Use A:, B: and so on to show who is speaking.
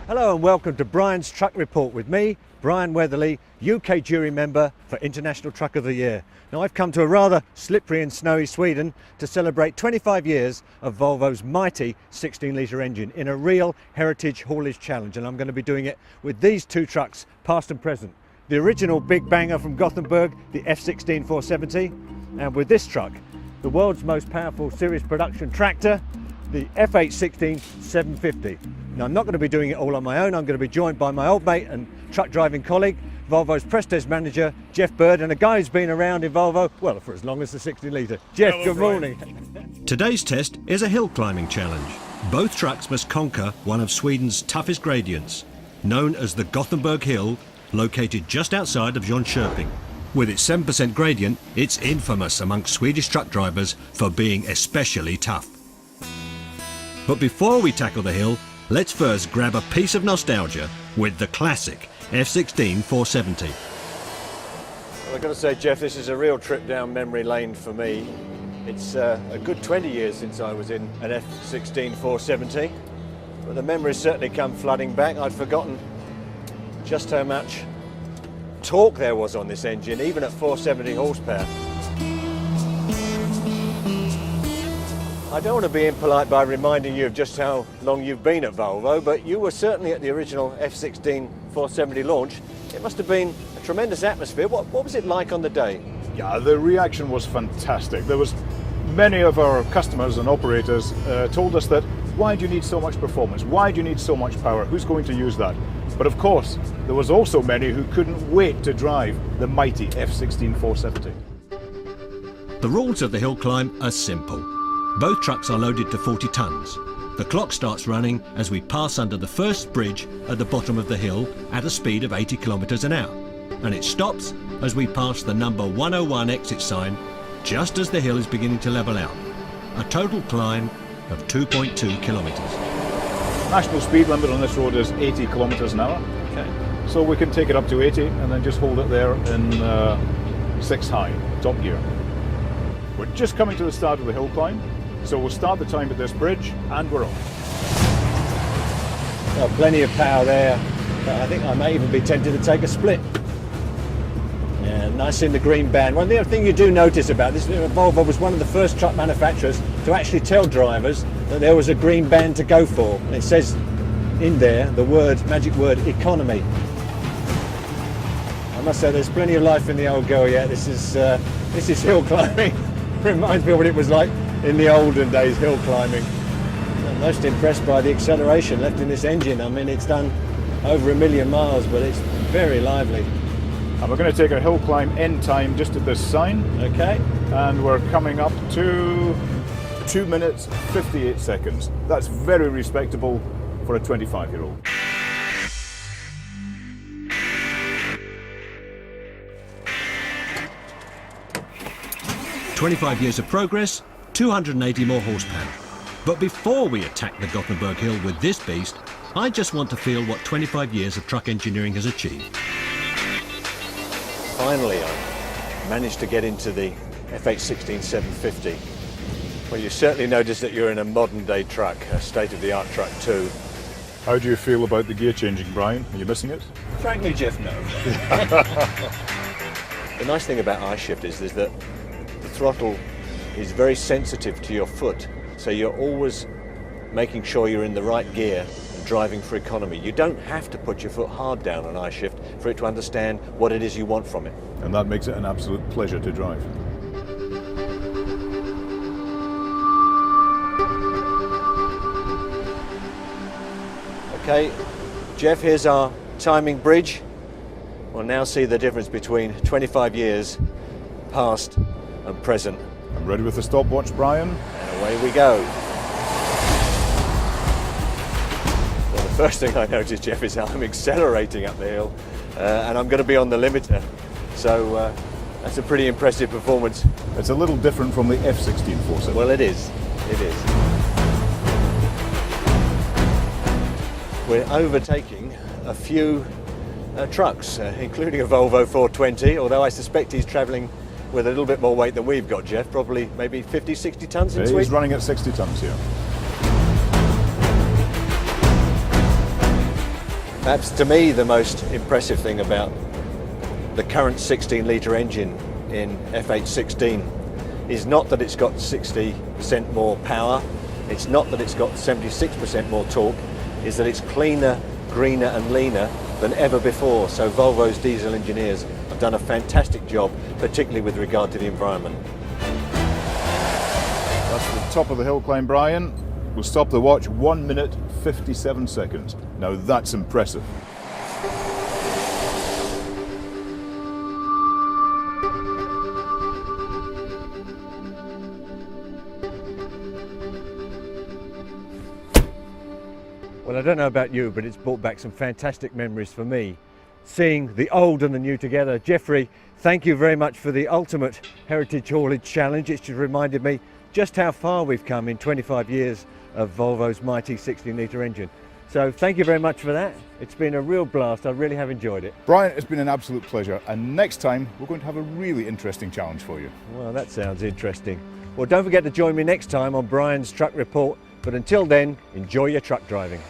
A: Hello and welcome to Brian's Truck Report with me, Brian Weatherly, UK jury member for International Truck of the Year. Now I've come to a rather slippery and snowy Sweden to celebrate 25 years of Volvo's mighty 16-litre engine in a real heritage haulage challenge, and I'm going to be doing it with these two trucks, past and present. The original big banger from Gothenburg, the F16 470, and with this truck, the world's most powerful series production tractor, the FH16 750. Now I'm not going to be doing it all on my own. I'm going to be joined by my old mate and truck driving colleague, Volvo's press test manager, Jeff Bird, and a guy who's been around in Volvo, well, for as long as the 60-litre. Jeff, hello, good morning.
B: Today's test is a hill climbing challenge. Both trucks must conquer one of Sweden's toughest gradients, known as the Gothenburg Hill, located just outside of Jönköping. With its 7% gradient, it's infamous amongst Swedish truck drivers for being especially tough. But before we tackle the hill, let's first grab a piece of nostalgia with the classic F16 470.
A: Well, I've got to say, Jeff, this is a real trip down memory lane for me. It's a good 20 years since I was in an F16 470, but the memories certainly come flooding back. I'd forgotten just how much torque there was on this engine, even at 470 horsepower. I don't want to be impolite by reminding you of just how long you've been at Volvo, but you were certainly at the original F16 470 launch. It must have been a tremendous atmosphere. What was it like on the day?
C: Yeah, the reaction was fantastic. There was many of our customers and operators told us that, why do you need so much performance? Why do you need so much power? Who's going to use that? But of course, there was also many who couldn't wait to drive the mighty F16 470.
B: The rules of the hill climb are simple. Both trucks are loaded to 40 tonnes. The clock starts running as we pass under the first bridge at the bottom of the hill at a speed of 80 kilometres an hour. And it stops as we pass the number 101 exit sign just as the hill is beginning to level out. A total climb of 2.2 kilometres.
C: National speed limit on this road is 80 kilometres an hour.
A: Okay.
C: So we can take it up to 80 and then just hold it there in 6 high, top gear. We're just coming to the start of the hill climb. So we'll start the time at this bridge and we're off.
A: Well, plenty of power there, but I think I may even be tempted to take a split. Yeah, nice in the green band. One other thing you do notice about this, Volvo was one of the first truck manufacturers to actually tell drivers that there was a green band to go for. And it says in there the magic word, economy. I must say there's plenty of life in the old girl yet. This is hill climbing. Reminds me of what it was like in the olden days, hill climbing. I'm most impressed by the acceleration left in this engine. I mean, it's done over 1 million miles, but it's very lively.
C: And we're going to take a hill climb end time just at this sign.
A: Okay.
C: And we're coming up to 2 minutes 58 seconds. That's very respectable for a 25-year-old.
B: "25 years of progress, 280 more horsepower. But before we attack the Gothenburg Hill with this beast, I just want to feel what 25 years of truck engineering has achieved."
A: Finally, I managed to get into the FH16 750. Well, you certainly notice that you're in a modern-day truck, a state-of-the-art truck too.
C: How do you feel about the gear changing, Brian? Are you missing it?
A: Frankly, Jeff, no. The nice thing about I-Shift is that the throttle is very sensitive to your foot, so you're always making sure you're in the right gear and driving for economy. You don't have to put your foot hard down on I-Shift for it to understand what it is you want from it.
C: And that makes it an absolute pleasure to drive.
A: Okay, Jeff, here's our timing bridge. We'll now see the difference between 25 years past and present.
C: I'm ready with the stopwatch, Brian.
A: And away we go. Well, the first thing I noticed, Jeff, is how I'm accelerating up the hill, and I'm going to be on the limiter. So that's a pretty impressive performance.
C: It's a little different from the F16 470.
A: Well, it is. It is. We're overtaking a few trucks, including a Volvo 420, although I suspect he's travelling with a little bit more weight than we've got, Jeff, probably maybe 50, 60 tonnes in Sweden.
C: He's running at 60 tonnes here.
A: Perhaps to me the most impressive thing about the current 16-litre engine in FH16 is not that it's got 60% more power, it's not that it's got 76% more torque, is that it's cleaner, greener and leaner than ever before. So Volvo's diesel engineers have done a fantastic job, particularly with regard to the environment.
C: That's the top of the hill climb, Brian. We'll stop the watch, 1 minute 57 seconds. Now that's impressive.
A: Well, I don't know about you, but it's brought back some fantastic memories for me, seeing the old and the new together. Jeffrey, thank you very much for the ultimate Heritage Haulage Challenge. It's just reminded me just how far we've come in 25 years of Volvo's mighty 16-litre engine. So thank you very much for that. It's been a real blast. I really have enjoyed it.
C: Brian, it's been an absolute pleasure. And next time, we're going to have a really interesting challenge for you.
A: Well, that sounds interesting. Well, don't forget to join me next time on Brian's Truck Report. But until then, enjoy your truck driving.